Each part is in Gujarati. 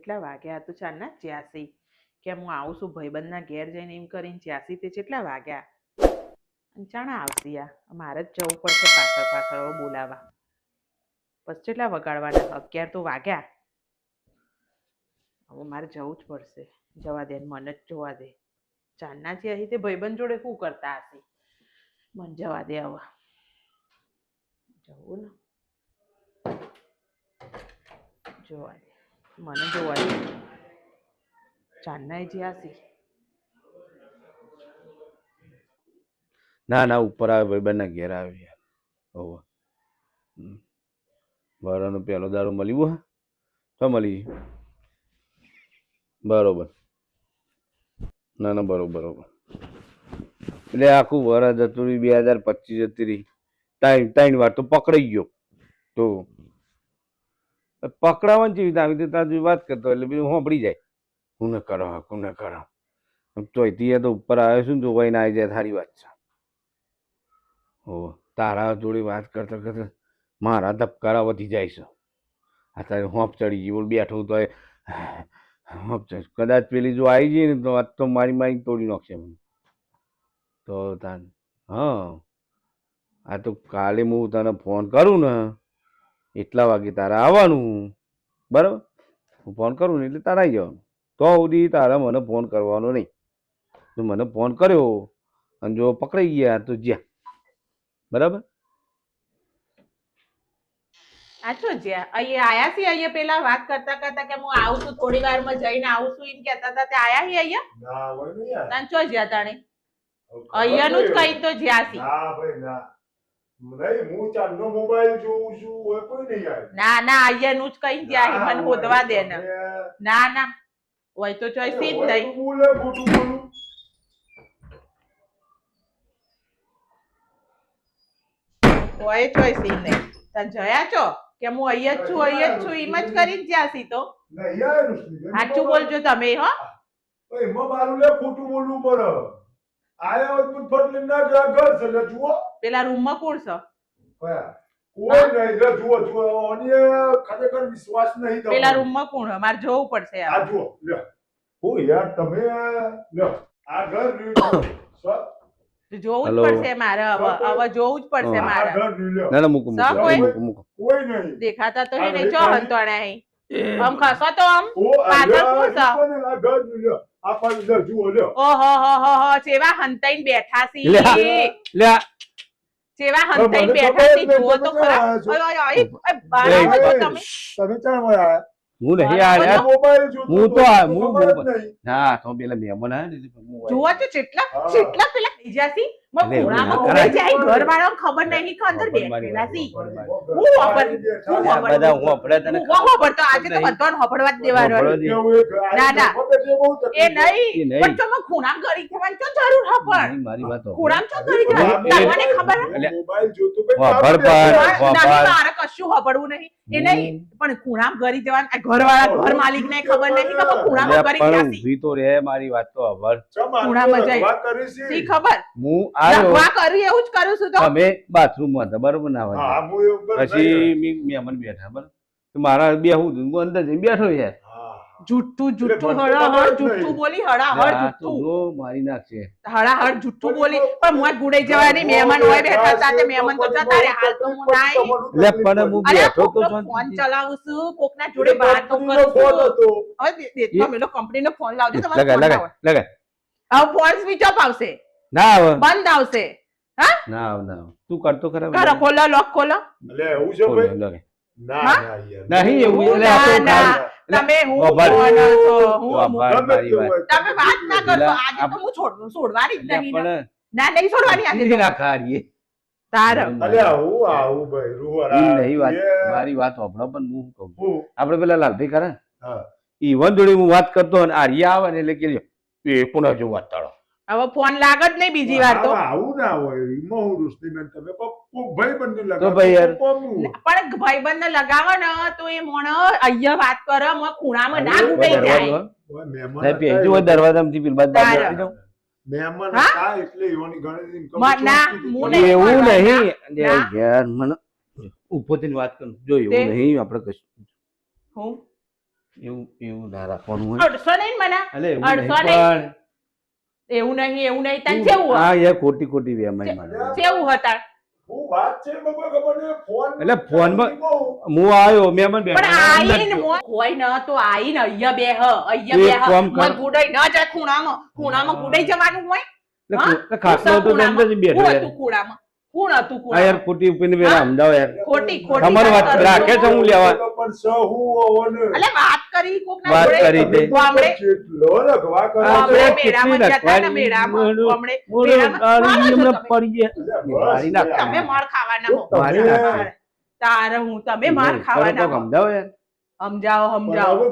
કેટલા વાગ્યા તો 4:86 કે હું આવું છું ભાઈબંધના ઘેર જઈને એમ કરીને 86 તે કેટલા વાગ્યા અને ચાણા આવશે આ મારે જ જવું પડશે પાછળ પાછળ બોલાવા પછી કેટલા વગાડવાના 11 તો વાગ્યા હવે મારે જવું જ પડશે જવા દે મને જ જોવા દે 4:86 તે ભાઈબંધ જોડે શું કરતા હશે મને જવા દે હવે જવું ને જોવા દે મને જોવા દે 4:86 ના ઉપર આવે ભાઈબંધના ઘેર આવે યાર હોવ બરાનો પેલો દારૂ મળ્યું હા તો મળી બરોબર ના બરોબર એટલે આખું વરસ જતું રહ્યું 2025 જતી રહી ત્રણ વાર તો પકડાઈ ગયો તો પકડાવાની જેવી આવી તારી વાત કરતો એટલે બીજું સાંભળી જાય કોને કરો તો અહીંથી તો ઉપર આવ્યો છું ને જો ભાઈ ના આવી જાય સારી વાત છે હો તારા જોડે વાત કરતા કરતા મારા ધબકારા વધી જાય છે અત્યારે હોંપ ચડી ગઈ બોલ બેઠું તો હોંપ ચડી કદાચ પેલી જો આવી જઈએ ને તો આજ તો મારી તોડી નાખશે મને તો તાર હા આ તો કાલે હું તને ફોન કરું ને એટલા વાગે તારે આવવાનું બરાબર હું ફોન કરું ને એટલે તારે આવી જવાનું તો સુધી તારે મને ફોન કરવાનો નહીં તો મને ફોન કર્યો અને જો પકડાઈ ગયા તો જ્યાં બરાબર આછો જ્યાં અહીંયા આયા છે અહીંયા પેલા વાત કરતા કરતા કે હું આવું છું થોડી વારમાં જઈને આવું છું એમ કહેતા હતા તે આયા છે અહીંયા ના હોય ને યાર તાન ચો જ્યાં તાણે અહીંયાનું જ કઈ તો જ્યાં છે ના ભાઈ ના નહીં હું ચાંદનો મોબાઈલ જોઉં છું હોય કોઈ નહીં યાર ના અહીંયાનું જ કઈ જ્યાં છે મને હોદવા દે ને ના હોય તો ચોઈસ જ નહીં બોલે ખોટું બોલું હોય ચોઈસ જ નહીં તાન જયા છો કે હું અહીંયા જ છું એમ જ કરી જ્યાં છે તો નહીં યાર નુસલી સાચું બોલજો તમે હો ઓય એમાં મારું લે ખોટું બોલવું પડે આયા હોત પણ ફટ લઈને ના ગયા ઘર છે લે જુઓ પેલા રૂમમાં કોણ છે કોઈ નહીં લે જુઓ ઓની ખરેખર વિશ્વાસ નહીં તમારો પેલા રૂમમાં કોણ મારે જોવું પડશે આ જુઓ લે ઓ યાર તમે લે આ ઘર રહ્યું જોવું જ પડશે મારે હવે જોવું જ પડશે મારે ના મૂકો કોઈ નહીં દેખાતા તો નહીં ચો હંતોણે અહીં આમ ખસો તો આમ પાછળ કોણ છે આ ઘર લ્યો આ પાછળ લે જુઓ લ્યો ઓહો ચેવા હંતાઈને બેઠા છે લે ચેવા હંતાઈને બેઠા છે જુઓ તો ખરા ઓય બારા તમે ચાણ આયા હું નહીં આયા મોબાઈલ જોતો હું તો નહીં ના તો પેલા મહેમાન આયા જુઓ તો કેટલા પેલા બીજાસી ખૂણામાં ઉભી જાય ઘરવાળો ખબર નહીં કે અંદર બેઠેલા છે હું બધા હું આપડે તને ખબર તો આજે તો બધાને ખબરવા જ દેવાનો ના એ નહીં પણ તો ખૂણામ ગરી થવાની તો જરૂર હ પણ મારી વાત ખૂણામ તો ગરી થવાની તમને ખબર મોબાઈલ જોતો મારે કશું ખબરવું નહીં એ નહીં પણ ખૂણામ ગરી જવાનું ઘરવાળા ઘર માલિક ને ખબર નહીં કે ખૂણામાં ગરી ગયા છે ઊભી તો રે મારી વાત તો ખબર ખૂણામાં જઈ વાત કરી છે સી ખબર હું લખવા કરી એવું જ કરું છું તો તમે બાથરૂમમાં હતા બરોબર ના હા આવે હું એવું પછી મહેમાન બેઠા બરાબર તો મારા બેહું હું અંદર જઈને બેઠો યાર જુઠ્ઠું હળાહળ જુઠ્ઠું બોલી હળાહળ જુઠ્ઠું જો મારી નાખશે હળાહળ જુઠ્ઠું બોલી પણ હું ગુડાઈ જવાની મહેમાન હોય બેઠા સાથે મહેમાન તો જતા રે હાલ તો હું નાઈ લે પણ હું બેઠો તો ફોન ચલાવું છું કોકના જોડે વાતો કરું છું હવે દેશમાં મેલો કંપનીનો ફોન લાવજો તમારો લગા હવે ફોન સ્વિચ ઓફ આવશે ના આવે બંધ આવશે હા ના આવે તું કરતો ખરા કરો ખોલો લોક ખોલો એટલે એવું છે ભાઈ ના યાર નહીં એવું તમે હું તમે વાત ના કરશો આજે તો હું છોડવાની જ નહીં ના નહીં છોડવાની આજે ના ખારીએ તાર અલ્યા હું આવું ભાઈ રૂહરા નહીં વાત મારી વાત સાંભળો પણ હું કહું આપણે પેલા લાલભાઈ કરે હા ઈવન જોડે હું વાત કરતો અને આર્યા આવે ને એટલે કે એ પુનઃ જો વાત તાળો હવે ફોન લાગત નહીં બીજી વાર તો આવું ના હોય એમાં હું રૂસલીમેન તમે ભાઈ બંને લગાવો તો ભાઈ યાર પણ ભાઈબંધ ને લગાવો ને તો એ મોણ અહીંયા વાત કરે મો ખૂણામાં ના ગુડાઈ જાય મહેમાન પેજો દરવાજામાંથી પેલ બાદ મહેમાન હતા એટલે એવાની ગણતરી ઇન્કમ ના હું નહીં એવું નહીં યાર મને ઉભો થઈને વાત કરું જો એવું નહીં આપણે કશું હું એવું ના રાખવાનું હોય. અડસો નહીં મને અલે એવું નહીં અડસો નહીં. પણ એવું નહીં તને કેવું હા યાર ખોટી વેમાઈ મારે. કેવું હતા હું વાત છે બાબા ખબર નહીં ફોન એટલે ફોનમાં હું આવ્યો મેં મને પણ બેઠા આઈને કોઈ ન તો આઈને અહીંયા બેહ એક કામ કર. મન ગુડાઈ ન જાય ખૂણામાં ગુડાઈ જવાનું હોય હા? ખાસલો તો ખૂણામાં. અંદર જ બેઠો કોણ યાર. હતું ખૂણામાં કોણ હતું આ યાર ખૂણામાં ખોટી ઉપીને પેલા હા? સમજાવો યાર. ખોટી તમારી વાત કરું રાખે છે છું. હું લેવા પણ સહુ ઓને અલે વાત કરી કોકના વાત જોડે. કરી તે. ગામડે કેટલો રખવા કરે હા, છે. ગામડે મેળામાં જતા ને મેળામાં ગામડે મેળામાં મારો છો તમે. પડી ગયા. મારી નાખ. તમે માર ખાવાના હો મારી નાખ. તારે હું તમે માર ખાવાના હો. સમજાવો યાર. સમજાવો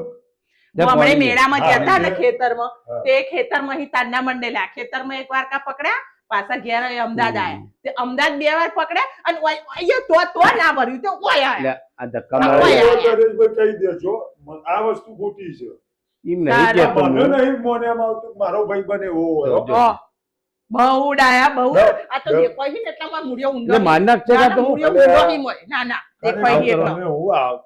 લે હમણે પાણી. મેળામાં હા, જતા ને એટલે- ખેતરમાં હા. તે ખેતરમાં અહીં તારના મંડેલા ખેતરમાં એક વાર કા પકડ્યા પાછા ઘેર અહીં અમદાવાદ આયા તે અમદાવાદ બે વાર પકડ્યા અને અહીંયા તો ના ભર્યું તો ઓય આયા. લે આ ધક્કા હા, મારે. ઓય. નરેશભાઈ કહી દેજો આ વસ્તુ ખોટી છે એમ નહીં તારે કહેતો મને હું. નહીં મોને એમ આવતું કે મારો ભાઈ બને એવો હોય હો. જો. બહુ ડાયા બહુ લો, આ તો લો. દેખાય છે ને એટલામાં મૂળિયો ઊંધો એટલે મારી નાખ છે ના, કાં તો ના, હું? મૂળિયો અલે, ઊંધો નહીં મોય. ના ના દેખાય છે એટલો. તમે હું આવ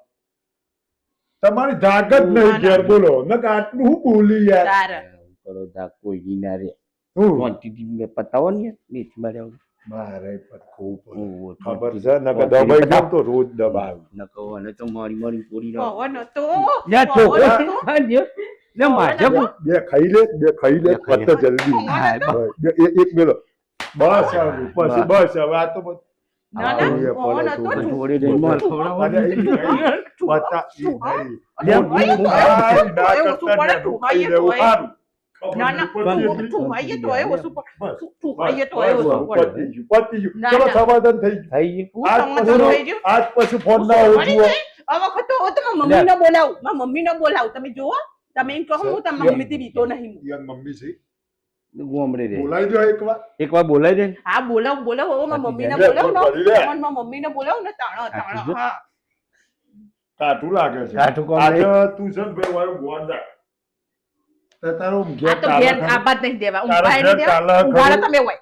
તમારી ધાક જ નહીં ના, ઘેર ના. બોલો ન આટલું હું બોલી યાર તારે કરો દા કોઈ ના રે હું ક્વોન્ટિટી મેં પતાવો ને યાર. નીચે મારે આવું. મારે પટકવું પડે. ઓહો, ખબર quantity. છે નકર દબાઈ જાઉં તો રોજ દબાવ ન કહો અને તો મારી પૂરી ના પવન હતો યા પવન છોકરો હતો. હા જો લે માજે પવન હતો. બે ખાઈ લે બે ખાઈ પત જલ્દી હા, એક બેલો બસ હવે પછી બસ હવે આ તો બધું ના ના આવું એ પવન પડે હતો. તું. જોડે જઈને માર અને ખવડાવવાનું. ઈ નહીં, પતા ઈ નહીં. લે, ના ઠુહાઈએ કરતા તોય ને ઓછું એનું પડે, ખાઈ લેવું સારું. ખબર નહીં ના ના ઠુહાઈએ પડતી તોય હતી. ઓછું પડે. બસ, ઠુહાઈએ બસ, તોય બસ, ઓછું પડે. પતી ગયું. ના, ચલો ના. સમાધાન થઈ ગયું. થઈ ગયું. હું આજ સમાધાન પછી થઈ ગયું. આજ પછી ફોન ના હોવું વળી જોઈએ. ગઈ. આ વખત તો તમે મમ્મીને બોલાવું મારા મમ્મીને બોલાવું તમે જુઓ તમે એમ કહો હું તમારા મમ્મીથી બીતો નહીં હું. યાર મમ્મી છે ગોમડે રે બોલાઈ દો એકવાર. એકવાર બોલાય દે ને. હા બોલાવ હવે મારા મમ્મીને લે, બોલાવ ફોન કરી લે. ને મારા મમ્મીને બોલાવ ને તાણા તાણા હા કાઠું લાગે છે કાઠું કોમ આજે નહીં. તું છે ને ભાઈ વાળું ગોન રાખ. તે તારો આ ઘેર તો ચાલે ઘેર ખરું? આબાદ નહીં દેવા તારા ઊંઘાય નહીં ઘેર દેવા ચાલે ઊંઘાડો ખરું? તમે હોય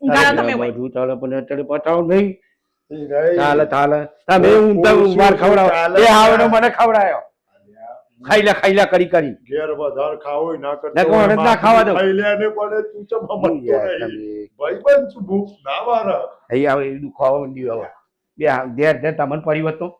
ઊંઘાડો તમે હોય બધું ચાલે પણ અત્યારે પતાવો નહીં. ઈ નહીં. ચાલે તમે ઊંઘતા ઊંઘવાર ખવડાવો ચાલે. એ આવડો મને ખવડાયો ખાઈ લે કરી ઘેર વધારે ખાવો ય ના કરતો ના, કોણ જ ના ખાવા દઉં. ખાઈ લે ને પણ તું ચમ સમજતો યાર, નહીં. તમે ભાઈબંધ છું, ભૂખ ના મારે. અહીં આવે એ દુખાવા માંડ્યું હવે. બે ઘેર તમને પરિવર્તન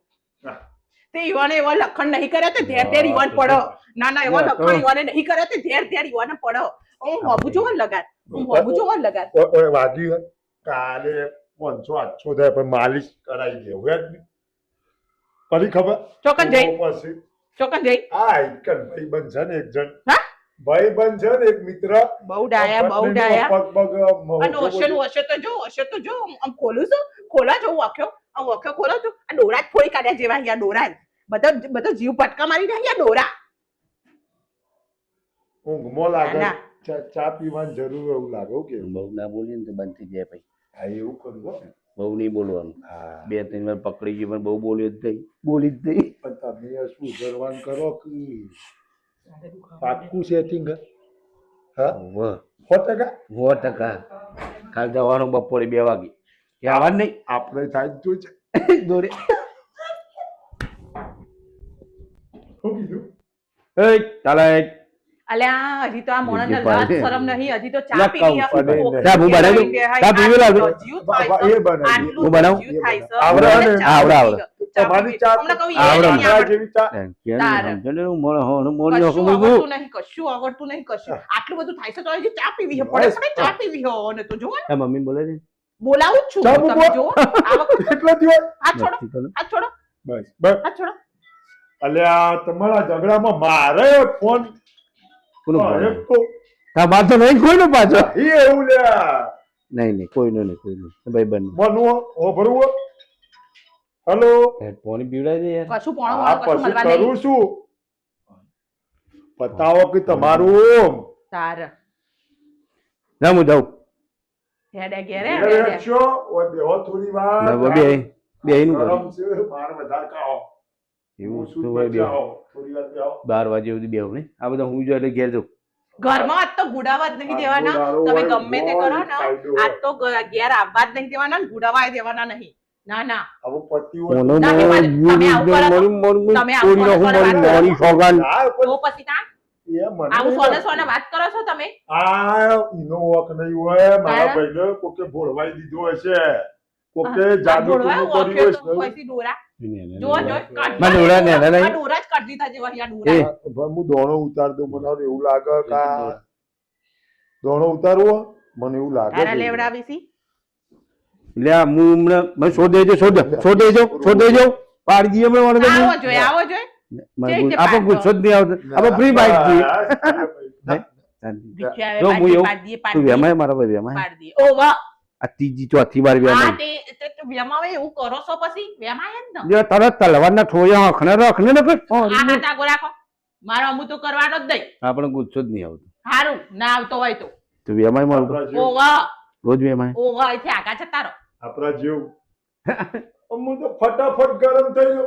તે યુવાને એવા લખણ નહીં કર્યા તે ધેર ધેર યુવાન પડો ના ના એવા ના, તો- લખણ યુવાને નહીં કર્યા તે ધેર ધેર યુવાને પડો હું હોબું જોવા લગાડ હું હોબું જોવા લગાડ ઓય વાગ્યું હે. કાલે 500-800 થાય પણ માલિશ કરાવી દેવું યાર. પડી ખબર ચોકન જઈ પછી ચોકન જઈ આ એકન ભાઈબંધ છે ને એક જણ હા? ભાઈબંધ છે ને એક મિત્ર બહુ ડાયા બહુ ડાયા પગ અને હશે તો જો આમ ખોલું છું ખોલા જો વાખ્યો આ વાખ્યો ખોલો છું આ ડોરા જ ફોડી કાઢ્યા જેવા અહીંયા ડોરા જ. બધો જીવ પટકા મારી રહ્યા ડોરા ઊંઘમાં લાગે ના. ચા પીવાની જરૂર એવું લાગે હો કે બહુ ના બોલીએ ને તો બંધ થઈ જાય ભાઈ. હા એવું કરું હો. બહુ નહીં બોલવાનું. હા 2-3 વાર પકડી ગઈ પણ બહુ બોલ્યો જ નહીં. બોલી જ નહીં. પણ તમે શું કરવાનું કરો કે પાક્કું સેટિંગ હા વાહ. 100%? 100%. કાલ જવાનું બપોરે 2 વાગે. ત્યાં આવવાનું નહીં. આપણે થાય જ જોઈ છે દોરે. શું કીધું એય, ચાલે. અલ્યા હજી તો આ મોણાને બીજું લાજ પાડે. શરમ નહીં હજી તો લા ચા પીવી કહું પડે ને. ચા હું બનાવી દઉં? ચા પીવી લાગે? જીવ થાય છે. એ બનાવી. આટલું હું બનાવું? જીવ થાય છે. આવડે એટલે ને? ચા આવડે, પીવી. ચા તમારી પીવી. ચા હમણાં કહું એ આવડે. નહીં આવડે. જેવી ચા કેમ તારે. સમજો ને હું મોણો કશું હકું આવડતું નહીં કશું આવડતું નહીં કશું આટલું બધું થાય છે તો હજી ચા પીવી છે પડે બસ. પડે ચા પીવી હો અને તો જુઓ ને, મમ્મી બોલે છે બોલાવું જ છું ચા તમે મૂકો. જુઓ આ વખત એટલો દિવસ હાથ છોડો નથી કરો. હાથ છોડો બસ બસ હાથ છોડો અલ્યા તમારા ઝઘડામાં મારે ફોન કોનો ફોન? એક તો હા, માર તો નહીં કોઈનો પાછો. એ એવું લ્યા નહીં કોઈનો નહીં ભાઈ બંધ મનવો ઓભરવો હેલો ફોન પીવડાવી દે યાર. કશું પોણો આ કશું પછી મળવા નહીં કરું છું બતાવો કે તમારું તાર ના હું જાઉં. હેડે ઘેરે ઘરે હેડે રહેશો, ઓય બેહો થોડી વાર ના, બેહીનું કરું. ગરમ છે માર વધારે ખાઓ એવું હું તો શું હોય બેહો. જાઓ થોડી વાર બેહો 12 વાગે સુધી બેહું નહીં. આ બધા હું જો એટલે ઘેર જાઉં. ઘરમાં આજ તો ગુડાવા જ નહીં દેવાના દારૂ તમે હોય, ગમે તે હોય, કરો ને કાયદો આજ તો ઘેર આવવા જ નહીં દેવાના ને ગુડાવા દેવાના નહીં ના ના હવે પતિ હોય મોનો તમે આવું કરો તો- તમે આવું મોની કોને કોને વાત કરો? મોની સોગન ના, પણ તો પછી તાણ એ મને આવું નહીં સોને લાગતું. સોને વાત કરો છો તમે આ ઈનો વોક નહીં હોય મારા તારા? ભાઈને કોકે ભોળવાઈ દીધો હશે કોકે આ જાદુ ઢોળવાય ટૂનું ઓળખ્યો કર્યું તો હશે પછી દોરા જો જો મને દોરા ને આ નહીં. દોરા જ કરી દીધા જેવા અહીંયા એ. દોરા પણ હું દોણો ઉતાર દઉં મને હવે એવું લાગે કે આ દોણો ઉતારવો મને એવું લાગે તારા છે. લેવડાવી છી લે આ હું હમણાં મને શોધેજો પાડી દઈએ અમે મને તો આવો જોઈએ આવો જોઈએ આપણે ગુસ્સો જ નહીં આવતો આપણે ફ્રી બાઈક જોઈએ વિચારે જો હું એવું- પાડી તું વેમાય મારા ભાઈ વેમાય પાડી દે ઓ વાહ આ ત્રીજી ચોથી વાર આ વેમાય તે વેમાવે એવું કરો છો પછી વેમાય જ ને જો તરત તલવારના ઠોયા રખને ને આ હાથ આગો રાખો મારો અમુ તો કરવાનો જ નહીં આપણે ગુસ્સો જ નહીં આવતો સારું ના આવતો હોય તો તું વેમાય મારું આપણા જેવું- ઓ વાહ રોજ વેમાય ઓ વાહ અહીંથી આગા છે તારો આપણા જેવું હું તો ફટાફટ ગરમ થઈ ગયો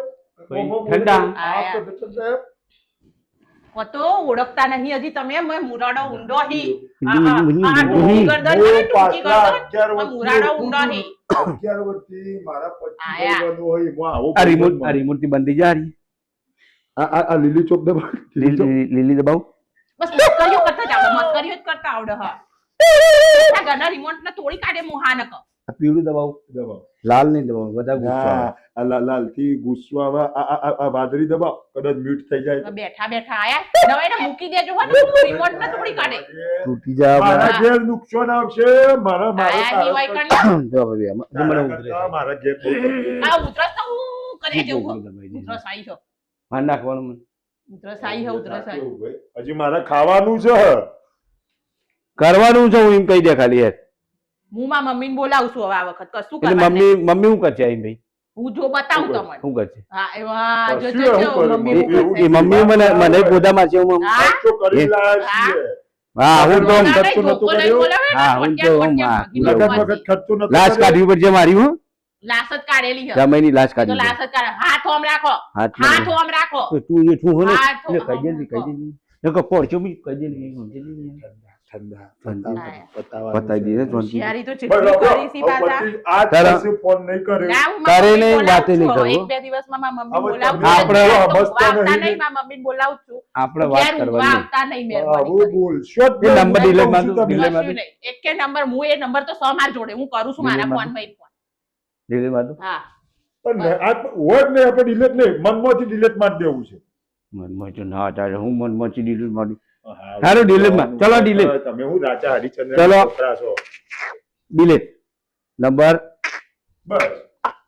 ઠંડા. આ તો ઠંડા. તો ઓળખતા નહીં હજી તમે મેં મુરાડો ઊંડો હી ઊંડી, આ ઊંડી. ટૂંકી ગરદન હું છે, ટૂંકી પાછલા ગરદન. 11 આ મુરાડો વર્ષથી ઊંડો હી 11 વર્ષથી મારા પચીસ આયા. ભાઈબંધો હોય, એમાં આવો આ રિમોટ ભાઈબંધ આ રિમોટ થી બંધી જા રહી આ લીલી ચોપ દબા લીલી દબાવ બસ મસ્કરીઓ કરતા જ આવડે મસ્કરીઓ જ કરતા આવડે હા આ ઘરના રિમોટ ને તોડી કાઢે મુહાનક આ પીળું દબાવ દબાવ લાલ નહીં દબાવ બધા ગુસ્સો આવે. આ લાલ થી ગુસ્સો આવે આ વાદળી દબાવ કદાચ મ્યુટ થઈ જાય બેઠા બેઠા આયા નવાઈ ને મૂકી દેજો હો ને રિમોટ ને તોડી કાઢે તૂટી જા મારા હા. ઘેર નુકસાન આવશે મારા આયા દીવાઈ મારા કરી જો હવે આમાં જો મને ઉતરે છે. મારા ઘેર આ ઉતરસ તો હું કરે જેવું હો. દબાઈ દીધું. ઉતરસ આઈ છો માર નાખવાનું મને. ઉતરસ આઈ હો ઉતરસ આઈ હજી મારે ખાવાનું છે કરવાનું છે હું એમ કહી દે ખાલી યાર હું માં મમ્મીને બોલાવું છું હવે આ વખત કશું એટલે કરવાનું નહીં. મમ્મી શું કરશે આઈ ભાઈ હું જો બતાવું તમને શું કરશે હા એમાં જો શું જો એવું કરું? મમ્મી એવું- હું એ મમ્મી મને ગોદામાં છે હું હા ખર્ચો કરી લાયા છીએ હા હું તો આમ ખર્ચો નતો કર્યો. હા, હું તો આમ આ લગન વખત ખર્ચો નતો લાશ કર્યો. કાઢવી પડશે મારી હું લાશ જ કાઢેલી છે જમાઈની લાશ તો કાઢવી લાશ જ કાઢે હાથ ઓમ રાખો હાથ હાથ ઓમ રાખો તો તું એ છું હો ને હાથ એટલે ઓમ કહી દે રાખો. કહી દે નકો પડશો બી કહી દે ઠંડા ઠંડા. બતાવવાનું બતાવી દે છે. હોશિયારી તો બરાબર, જેટલી કરી છે હવે પાછા પછી આજ તારા- પછી ફોન નહીં કર્યો ના, હું તારે મારા નહીં, મમ્મીને વાતે નહીં બોલાવું છું. કરવું. એક બે દિવસમાં મારા મમ્મીને હવે બોલાવું તમે છું. આપણે ઘેર તો સમજતા આવતા નહીં. નહીં, મારા મમ્મીને બોલાવું છું. આપણે ઘેર વાત ઊંઘવા કરવાની આવતા નહીં, હવે મહેરબાની કરી. બોલશો જ એ નહીં. નંબર હું delete કહું માર છું દો, તમને. delete માર કશું નહીં. એકે નંબર હું એ નંબર તો 100 માર જોડે હું કરું છું મારા delete ફોન માં દિલ્હી માં હા પણ ને આ તો હોય જ નહીં, આપણે delete નહીં, મનમાંથી delete મારી દેવું છે. મનમાં તો ના ચાલે હું મનમાંથી ડિલીટ મારી હા, સારું, delete માં. ચલો, delete. તમે હું રાજા હરિચંદ્ર ચલો. છોકરા છો. ડિલીટ નંબર બસ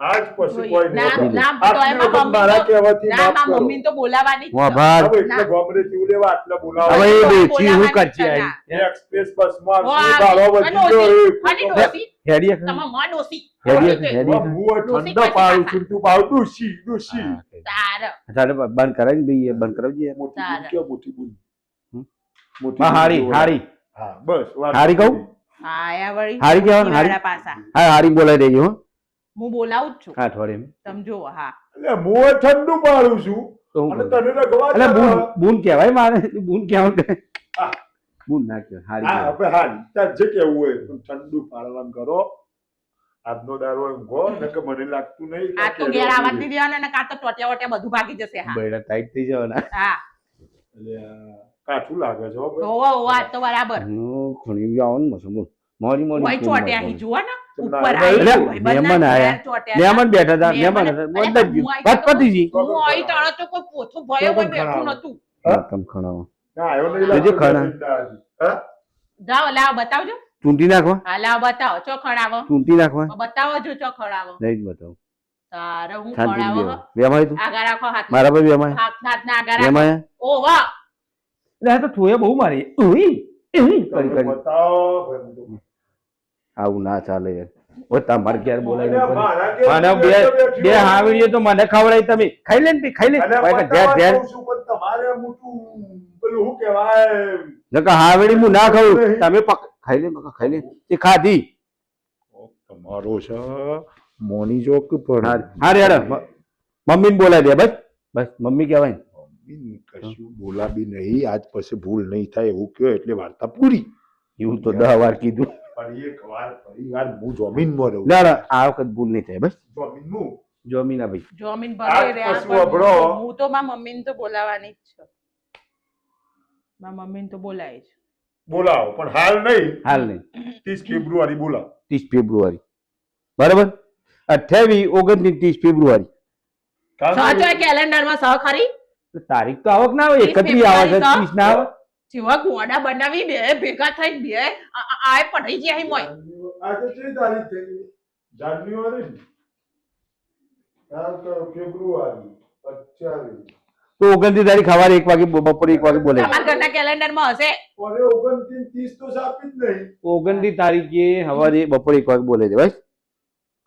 આજ પછી કોઈ ના નહીં. ના તો આટલી એમાં વખત મમ્મી મારા તો- કહેવાથી ના માફ મારા કરો. મમ્મીને તો બોલાવાની જ હું છે. આભાર હવે એટલે ના. ગામડે થી લેવા આટલા બોલાવો. હવે એ બોલાવાની બેચી હું જ કરશે છે, આઈ? ના. એક્સપ્રેસ બસમાં ઓ, આવશે, આ ભાડો અને વધી ગયો, ઓછી, એ ખાલી ખોટો. ડોસી. હેડીએ તમારા માં ડોસી. હેડીએ ઓછી હેડીએ હું હોય ડોસી ઠંડો કોઈ પાડું પાસે છું, તું પાવ ડૂસી, ડૂસી. તારે. ચાલે બંધ કરાવી ભાઈ બંધ કરાવજે યાર. મોટી તારે. બુન કે મોટી બુન? હમ? મોટી હા બુન હારી જોડે. હારી હા, બસ વાત હારી કહું? પતી. હા આયા વળી હારી કહેવાનું, હારી? કિનારા પાસા હા હારી બોલાવી દેજો હો હું બોલાવું જ છું હા અઠવાડિયે તમે જુઓ હા એટલે હું હોય ઠંડુ પાડું છું તો હું અને કરું? તને રગવા એટલે ચાલે. બૂન કહેવાય મારે બૂન કહેવાય હા. બૂન ના કહેવાય હારી હા, કહેવાય. આપણે હારી. તાર જે કેવું હોય પણ ઠંડુ પાડવાનું કરો. આજનો દારો ઊંઘો, નકર મને લાગતું નહીં કે આ તો ઘેર આવવા જ નહીં દેવાના ને કાં તો ટોટિયા વોટિયા બધું ભાગી જશે હા બૈડા ટાઈટ થઈ જવાના હા એટલે આ કાઠું લાગે છે હો ભાઈ. હોવો હોવો આ તો બરાબર ખણી આવો ને મસમો મોરી ભાઈ મોરી ચોટ્યા હી જુઓ ને તમને ઉપર આવ્યા આવી એટલે મહેમાન આયા. મહેમાન બેઠા હતા મહેમાન હતા બંધ જ ગયું. વાત પતી ગઈ. હું આઈ તાળો તો કોઈ પોથું ભયો હોય બેઠું નતું હા? તમે ખણાવો ના, આવ્યો નહીં જોજે લાગતો ખાના. જિંદા. હા? જાઓ લાવ બતાવજો ચૂંટી નાખવા હા લાવ બતાવો ચો ખણાવો ચૂંટી નાખવા બતાવો જો ચો ખણાવો નહીં જ બતાવું તારે હું શાંતિ ખણાવો બેહો. બેમાય તું આગા રાખો હાથ મારા ભાઈ બેમાય હાથ ના આગા રાખો બેમાય ઓ વાહ એટલે આ તો થોએ બહુ મારી ઉઈ, ઉઈ કરી તમે કરી બતાવો ભાઈ, હું તો- આવું ના ચાલે યાર ઓ તમારે ક્યારે બોલાવી અલ્યા, મારા ઘેર મને તું બે બેઠો બે બેઠો. હાવડીએ તો મને ખવડાવી તમે ખાઈ લે ને ભઈ, ખાઈ લે અલ્યા, ભાઈ બતાવવા ધ્યાન જાઉં છું, પણ તમારે મોટું પેલું શું કહેવાય નકર હાવડી હું ના ખાઉં તમે ખાઈ લે બકા, ખાઈ લે તે ખાધી તમારો છે મોની જોક પણ હારે હારે મમ્મીને બોલાવી દે બસ બસ મમ્મી કહેવાય ને. મમ્મી કશું બોલાવી નહીં આજ પછી ભૂલ નહીં થાય એવું કયો એટલે વાર્તા પૂરી એવું તો 10 વાર કીધું પરિવાર હું જમીનમાં રહું ના ના આ વખત ભૂલ નહીં થાય બસ જમીનનું જોમીના ભાઈ જોમીન આજ ભલે રહ્યા પશુ પણ અભળો. હું તો મારા મમ્મીને તો બોલાવવાની જ છે. મારા મમ્મીને તો બોલાય જ. બોલાવો પણ હાલ નહીં હાલ નહીં 30 ફેબ્રુઆરી બોલાવો 30 ફેબ્રુઆરી બરાબર 28 29 30 ફેબ્રુઆરી સાચો કેલેન્ડર માં સહ ખરી તારીખ તો આવક ના આવે 31 આવે છે 30 ના આવે જેવા ગોડા બનાવી બે ભેગા થઈ બે આય પડી ગયા મોય આજે કઈ તારીખ થઈ જાન્યુઆરી ને? આ તો ફેબ્રુઆરી 28 તો 29 તારીખ સવારે 1 વાગે બપોરે 1 વાગે બોલે તમારા ઘરના કેલેન્ડર માં હશે અરે 29 30 તો સાપી જ નહીં 29 તારીખે સવારે બપોરે 1 વાગે બોલે છે બસ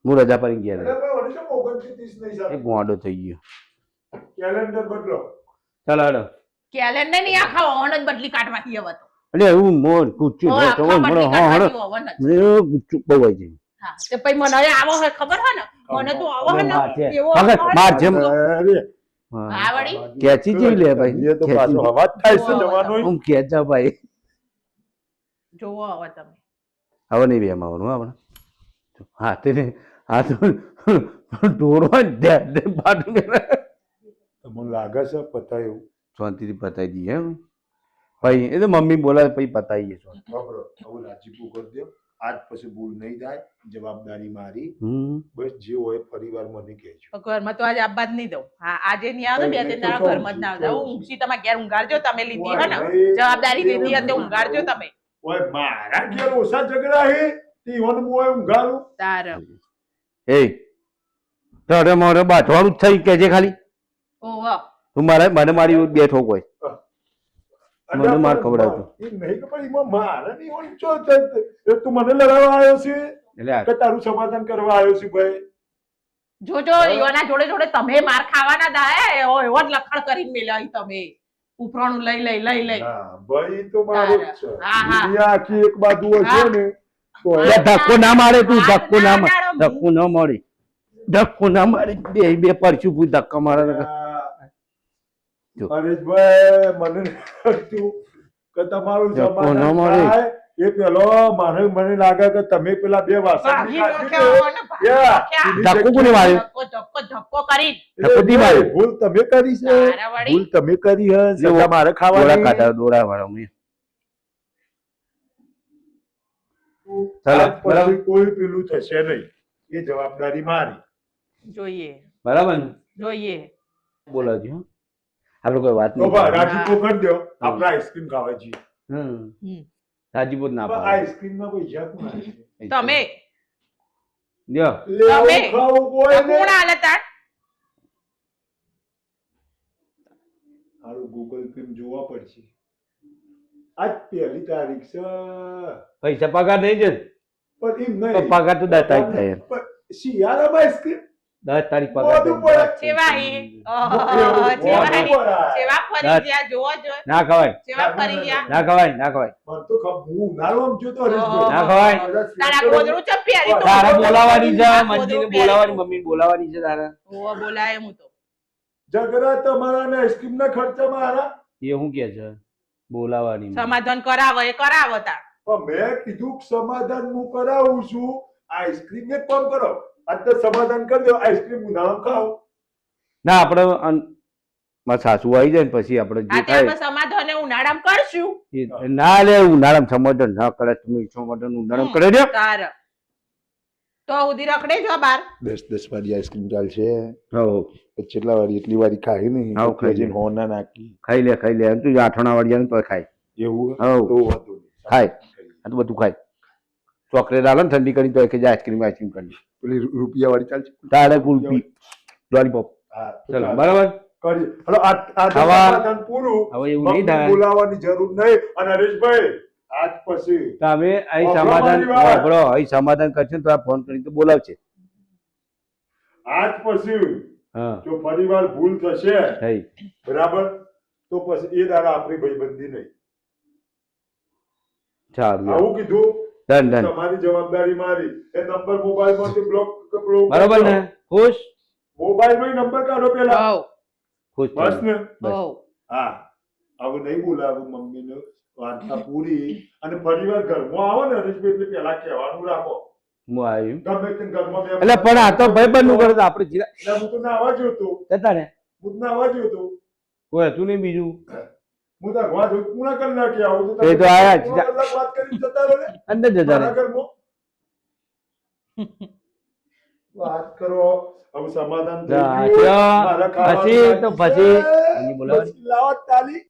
હું રજા પર ગયા અરે ભાઈ વળી કેમ 29 30 નહીં એ સાપી ગોંડો થઈ ગયો કેલેન્ડર બદલો ચાલો હાલો કેલેન્ડર ની આખા ઓવન જ બદલી કાઢવાની હવે તો એટલે હું મોર કૂચું ઓ, ને તો આખા મને બદલી હા હા કાઢવાની oven જ. મને કૂચું બહુ આવી જાય હા તે પછી મને હવે આવો હોય ખબર હોય ને મને તો આવો હોય હા, છે. ને એવો વખત આવો બાર હોય જેમ. ને. અરે હા હા વળી ખેંચી જેવી લે ભાઈ એ તો પાછો ખેંચી. અવાજ થાય છે ઓહો, જવાનો હું ખેંચા ભાઈ જોવો હવે તમે હવે નહીં બેમ આવવાનું હો આપણે હાથે ને હાથ ઢોરો હોય ને દે પાટું તમને લાગે છે પતાયું શાંતિથી પતાવી દઈએ એમ ભાઈ એ તો મમ્મી બોલાવે પછી પતાવીએ શાંતિ. ખબર હવે રાજીપો કરી દો આજ પછી ભૂલ નહીં થાય જવાબદારી મારી હમ બસ જે હોય પરિવાર મને કહેજો તો ઘરમાં તો આજે આબા જ નહીં દઉં હા આજે નહીં આવે ને બે ત્રણ દાડા ઘરમાં જ ના આવતા હું ઊંઘી તમારા ઘેર ઊંઘાડજો તમે લીધી હે ને જવાબદારી લીધી હતી ઊંઘાડજો તમે ઓય મારા ઘેર ઓછા ઝઘડા હે તીવન મોય ઊંઘાડું તાર એ તારે મારે બાંધવાનું જ થઈ કે છે ખાલી ઓહો તું મારે મને મારી બે ઠોક હોય મને અલ્યા માર પણ ખવડાવતો. એ નહીં કે પણ એમાં મારે નહીં હોય ચો એ તું મને લડાવવા આવ્યો છે એટલે આ કે તારું સમાધાન કરવા આવ્યો છે ભાઈ જોજો ઈવાના જોડે જોડે તમે માર ખાવાના દા એવો એવો જ લખણ કરીને મેલ્યા તમે ઉપરાણું લઈ હા ભાઈ તો મારો જ છે હા, હા. દુનિયા આખી એક બાજુ હશે ને તો એટલે ધક્કો ના મારે તું ધક્કો ના મારે ધક્કો ના મારે ધક્કો ના મારે બે પરચું પૂછ ધક્કા મારે તો. જો. હરેશભાઈ મને નથી લાગતું કે તમારું ધક્કો ન સમાધાન મળે. થાય. એ પેલો મને લાગે કે તમે પેલા બે વાસણ ધક્કો કોને માર્યો? ધક્કો કરી ધક્કો દી માર્યો? ભૂલ તમે કરી છે તારા વળી. ભૂલ તમે કરી હે જો, સજા મારે દોડા ખાવાની કાઢા દોડા વાળા મેં ચાલો, આજ પછી બરાબર. કોઈ પેલું થશે નહીં એ જવાબદારી મારી જોઈએ બરાબર ને જોઈએ બોલાવજો હો. આપણે કોઈ વાત તો બા, નહીં રાજીપો કરી દો આપણે આઈસ્ક્રીમ ખાવા જઈએ હમ હમ. રાજીપો જ ના પણ પાડે આઈસ્ક્રીમ માં કોઈ જગ ના તમે જો લેવું ખાવું કોઈ કોણ નહીં હાલે તાર હારું ગૂગલ પે જોવા પડશે આજ પહેલી તારીખ છે પૈસા પગાર નહીં છે પણ એમ તો નહીં પગાર તો 10 તારીખ થાય પણ શિયાળામાં આઈસ્ક્રીમ 10 તારીખ પગાર મોઢું થાય. પડે. ચેવાઈ એવું, ચેવાઈ મોઢું ચેવા ફરી રાત. ગયા જોવો જો ના ખવાય ચેવા ફરી ગયા ના ખવાય ના ખવાય મને તો હું ઉનાળામાં જોતો હરીશભાઈ. ના ખવાય તારા ગોદડું ચપ્પી હરી તારા બોલાવાની છે તારા મંદિરે ગોદડું બોલાવાની મમ્મી બોલાવાની છે તારા ઓવા બોલાય હું તો ઝઘડા તમારા ને આઈસ્ક્રીમ ના ખર્ચા મારા એ શું કે છે બોલાવાની સમાધાન કરાવો એ કરાવો તાર પણ મેં કીધું કે સમાધાન હું કરાવું છું આઈસ્ક્રીમ એક કામ કરો આજ તો સમાધાન કરી દો આઈસ્ક્રીમ ઉનાળામાં ખાઓ ના આપણે મારા સાસુ આવી જાય ને પછી આપણે જે આજે આપણે થાય સમાધાન એ ઉનાળામાં કરશું એ ના લે ઉનાળામાં સમાધાન ના કરે તમે સમાધાન ઉનાળામાં કરે દે તાર તો ઉધી રખડે જો બાર 10 વાળી આઈસ્ક્રીમ ચાલશે હો કેટલા વાળી એટલી વાળી ખાઈ નહીં હાવ ખાઈ લે. હોના નાખી ખાઈ લે એમ તો આઠણા વાળી જાય ને તો ખાય એવું હાવ. તો વાંધો નહીં. ખાય. આ તો બધું ખાય ચોકલેટ આલે ને ઠંડી કરી તો કે આઈસ્ક્રીમ કરી પેલી રૂપિયા વાળી ચાલશે તારે કુલ્ફી લોલીપોપ હા તો ચલો ચાલશે. બરાબર કરીએ. હલો આ ખાવા- સમાધાન પૂરું હવે એવું નહીં મમ્મી થાય બોલાવવાની જરૂર નહીં અને હરેશભાઈ આજ પછી તો અમે અહીં વાપરો સમાધાન મારી વાત. વાપરો અહીં સમાધાન કરશે ને તો આ ફોન કરીને તો બોલાવશે આજ પછી હા જો ફરીવાર ભૂલ થશે થઈ બરાબર તો પછી એ દાડા આપણી ભાઈબંધી નહીં સારું લ્યો. આવું કીધું ડન ડન તમારી જવાબદારી મારી એ નંબર મોબાઈલ માંથી બ્લોક બરાબર ને ખુશ મોબાઈલ માં નંબર કાઢો પેલા હોવ ખુશ બસ થયો. ને બસ. હોવ હા હવે નહીં બોલાવું મમ્મી ને વાર્તા પૂરી. અને ફરીવાર ઘરમાં આવો ને હરીશભાઈ એટલે પહેલા કહેવાનું રાખો. હું આવ્યું ગમે તે ઘરમાં બે એટલે પણ આ તો ભાઈબંધ નું કરે તો આપણે જીરા એટલે હું તો નાવા જ્યો તો. જતા ને હું તો નાવા જ્યો તો. કોઈ હતું નહીં બીજું હું તો અગવા જોઈ પૂરા કલાકે આવું તો એ તો આયા જ. પૂરા કલાક વાત કરી જતા રહો ને અંદર જતા મારા રહે ઘરમાં. વાત કરો હવે સમાધાન થઈ જા, ગયું. જા. મારા ખાવાનું પછી તો બાકી પછી. છે. એની બોલાવો. પછી લાવો તાલી.